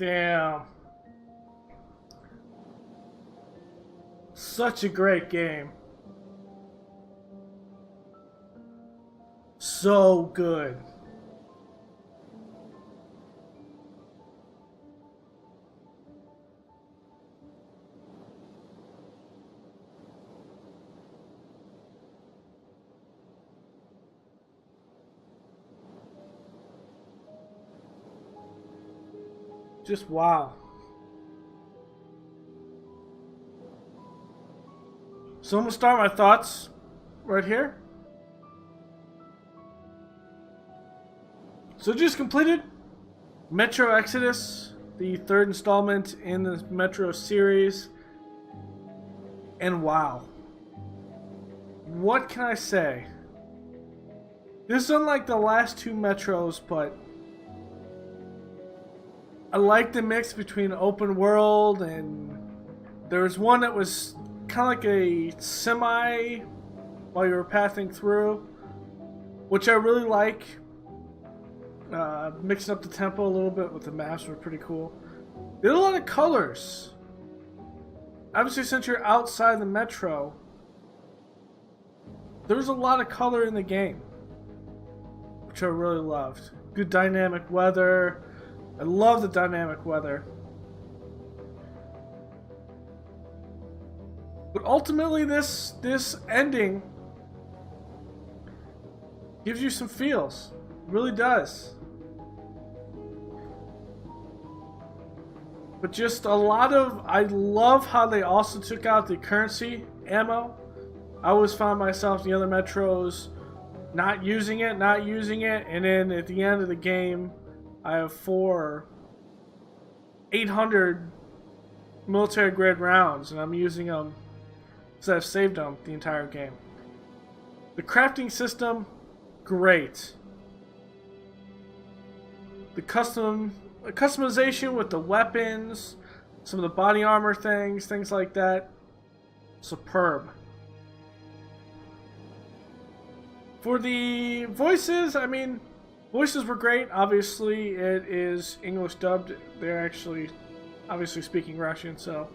Damn. Such a great game. So good. Just wow. So I'm gonna start my thoughts right here. So just completed Metro Exodus, the third installment in the Metro series. And wow. What can I say? This is unlike the last two Metros, but I like the mix between open world and there was one that was kind of like a semi while you were passing through, which I really like. Mixing up the tempo a little bit with the maps were pretty cool. There's a lot of colors. Obviously, since you're outside the metro, there's a lot of color in the game, which I really loved. Good dynamic weather. I love the dynamic weather. But ultimately, this ending gives you some feels. It really does. But just a lot of... I love how they also took out the currency ammo. I always found myself in the other Metros not using it, and then at the end of the game, I have 800 military grade rounds, and I'm using them because I've saved them the entire game. The crafting system, great. The customization with the weapons, some of the body armor things like that, superb. For the voices, I mean, voices were great. Obviously, it is English dubbed. They're actually obviously speaking Russian, so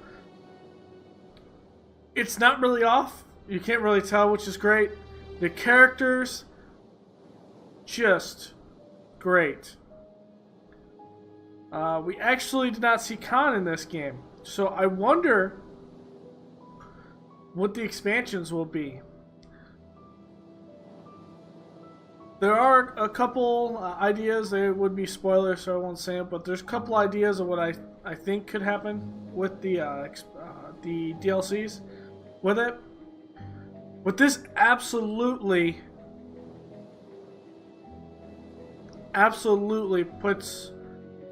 it's not really off. You can't really tell, which is great. The characters, just great. We actually did not see Khan in this game, so I wonder what the expansions will be. There are a couple ideas. They would be spoilers, so I won't say it, but there's a couple ideas of what I think could happen with the DLCs with it. But this absolutely puts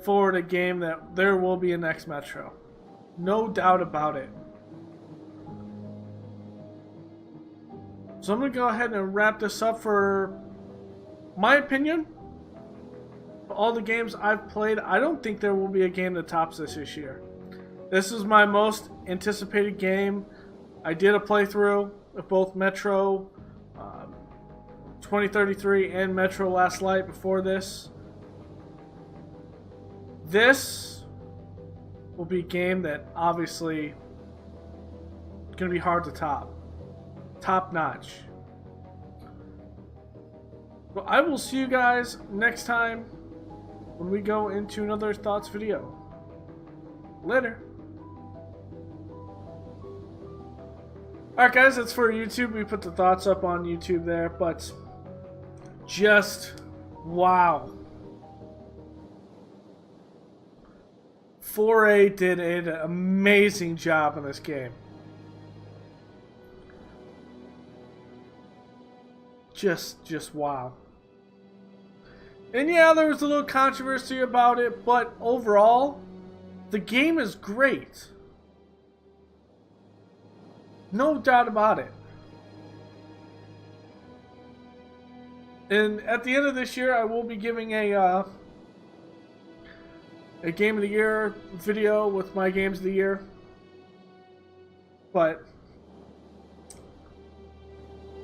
forward a game that there will be a next Metro. No doubt about it. So I'm going to go ahead and wrap this up. For my opinion, all the games I've played, I don't think there will be a game that tops this year. This is my most anticipated game. I did a playthrough of both Metro 2033 and Metro Last Light before this. This will be a game that obviously is going to be hard to top. Top notch. Well, I will see you guys next time when we go into another Thoughts video. Later. Alright guys, that's for YouTube. We put the thoughts up on YouTube there, but just wow. 4A did an amazing job in this game. Just wow. And yeah, there was a little controversy about it, but overall, the game is great. No doubt about it. And at the end of this year, I will be giving a Game of the Year video with my Games of the Year. But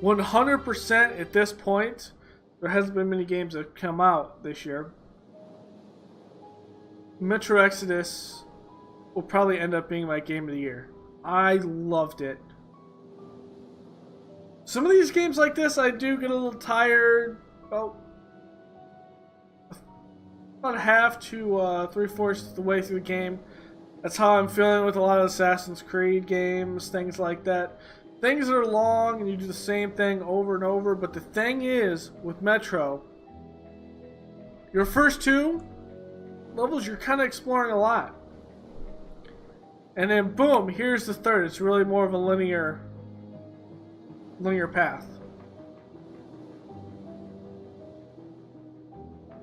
100% at this point, there hasn't been many games that have come out this year. Metro Exodus will probably end up being my game of the year. I loved it. Some of these games like this, I do get a little tired. About half to 3/4 of the way through the game. That's how I'm feeling with a lot of Assassin's Creed games, things like that. Things that are long and you do the same thing over and over, but the thing is, with Metro, your first 2 levels, you're kind of exploring a lot. And then boom, here's the third. It's really more of a linear path.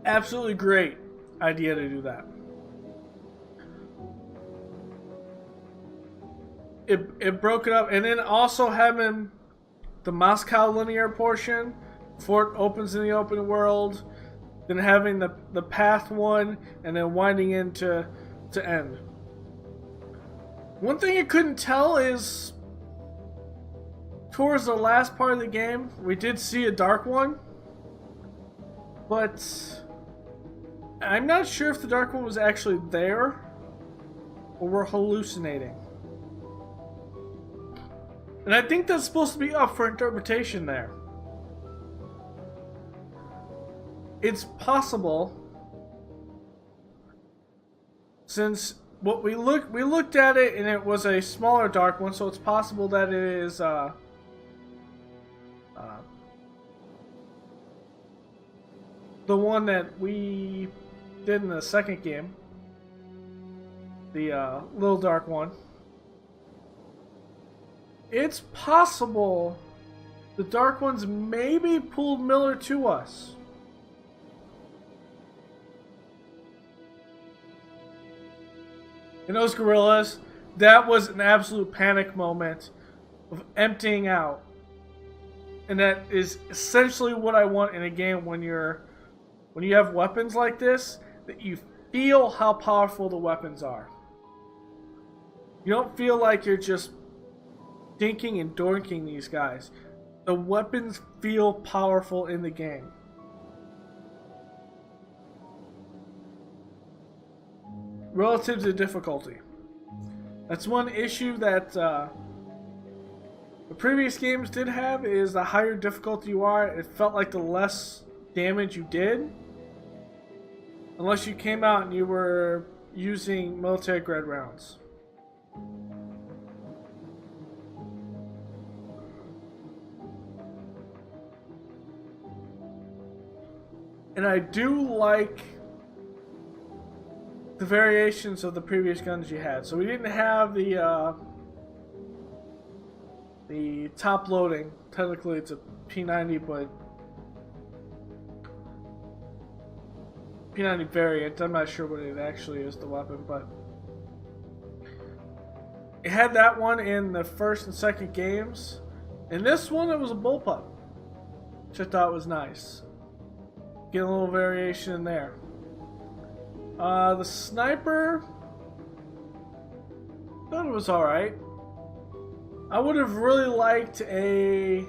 Absolutely great idea to do that. It broke it up, and then also having the Moscow linear portion before it opens in the open world, then having the path one, and then winding into end. One thing I couldn't tell is towards the last part of the game, we did see a dark one, but I'm not sure if the dark one was actually there or we're hallucinating. And I think that's supposed to be up for interpretation there. It's possible, since what we looked at it and it was a smaller dark one, so it's possible that it is the one that we did in the second game, the little dark one. It's possible the dark ones maybe pulled Miller to us. And those gorillas, that was an absolute panic moment of emptying out. And that is essentially what I want in a game when you have weapons like this, that you feel how powerful the weapons are. You don't feel like you're just dinking and dorking these guys. The weapons feel powerful in the game. Relative to difficulty. That's one issue that the previous games did have, is the higher difficulty you are, it felt like the less damage you did. Unless you came out and you were using military grade rounds. And I do like the variations of the previous guns you had. So we didn't have the top loading. Technically it's a P90, but P90 variant. I'm not sure what it actually is, the weapon, but it had that one in the first and second games. In this one, it was a bullpup, which I thought was nice. Get a little variation in there. The sniper, thought it was alright. I would have really liked a...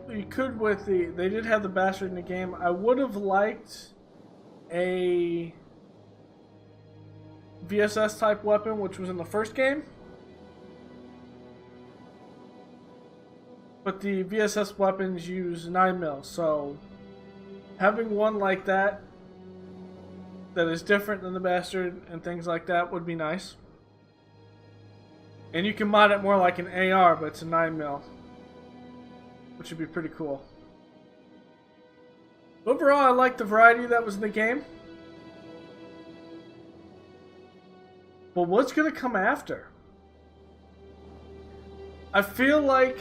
You could with the... They did have the bastard in the game. I would have liked a VSS type weapon, which was in the first game. But the VSS weapons use 9mm, so having one like that is different than the bastard and things like that would be nice. And you can mod it more like an AR, but it's a 9mm, which would be pretty cool. Overall, I like the variety that was in the game. But what's going to come after? I feel like...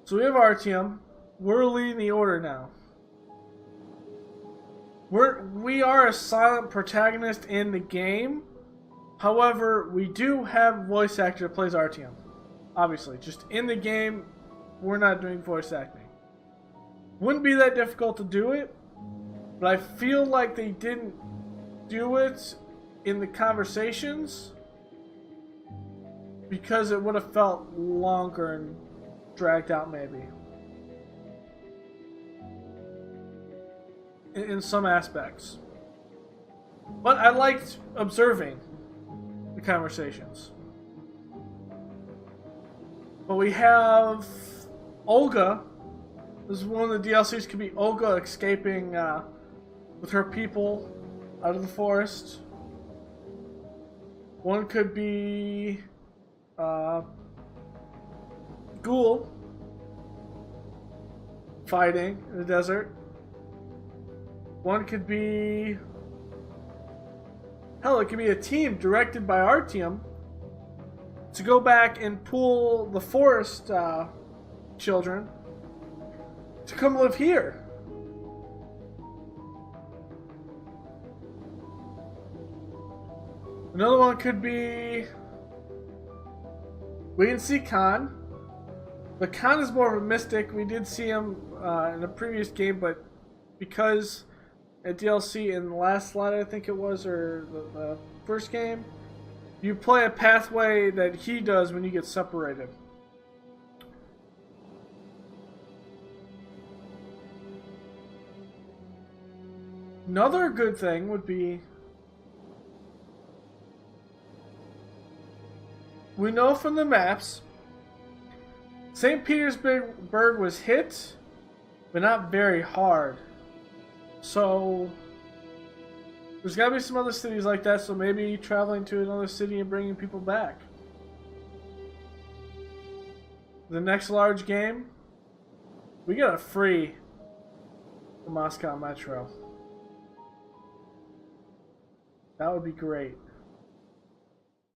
So we have Artyom. We're leading the order now. We are a silent protagonist in the game. However, we do have a voice actor that plays Artyom. Obviously, just in the game, we're not doing voice acting. Wouldn't be that difficult to do it, but I feel like they didn't do it in the conversations because it would have felt longer and dragged out maybe. in some aspects. But I liked observing the conversations. But we have Olga. This is one of the DLCs. Could be Olga escaping with her people out of the forest. One could be Ghoul fighting in the desert. One could be... Hell, it could be a team directed by Artyom to go back and pull the forest children to come live here. Another one could be... We didn't see Khan. But Khan is more of a mystic. We did see him in a previous game, but because a DLC in the last slot, I think it was, or the first game, you play a pathway that he does when you get separated. Another good thing would be, we know from the maps, St. Petersburg was hit, but not very hard. So there's got to be some other cities like that, so maybe traveling to another city and bringing people back. The next large game, we got a free Moscow Metro. That would be great.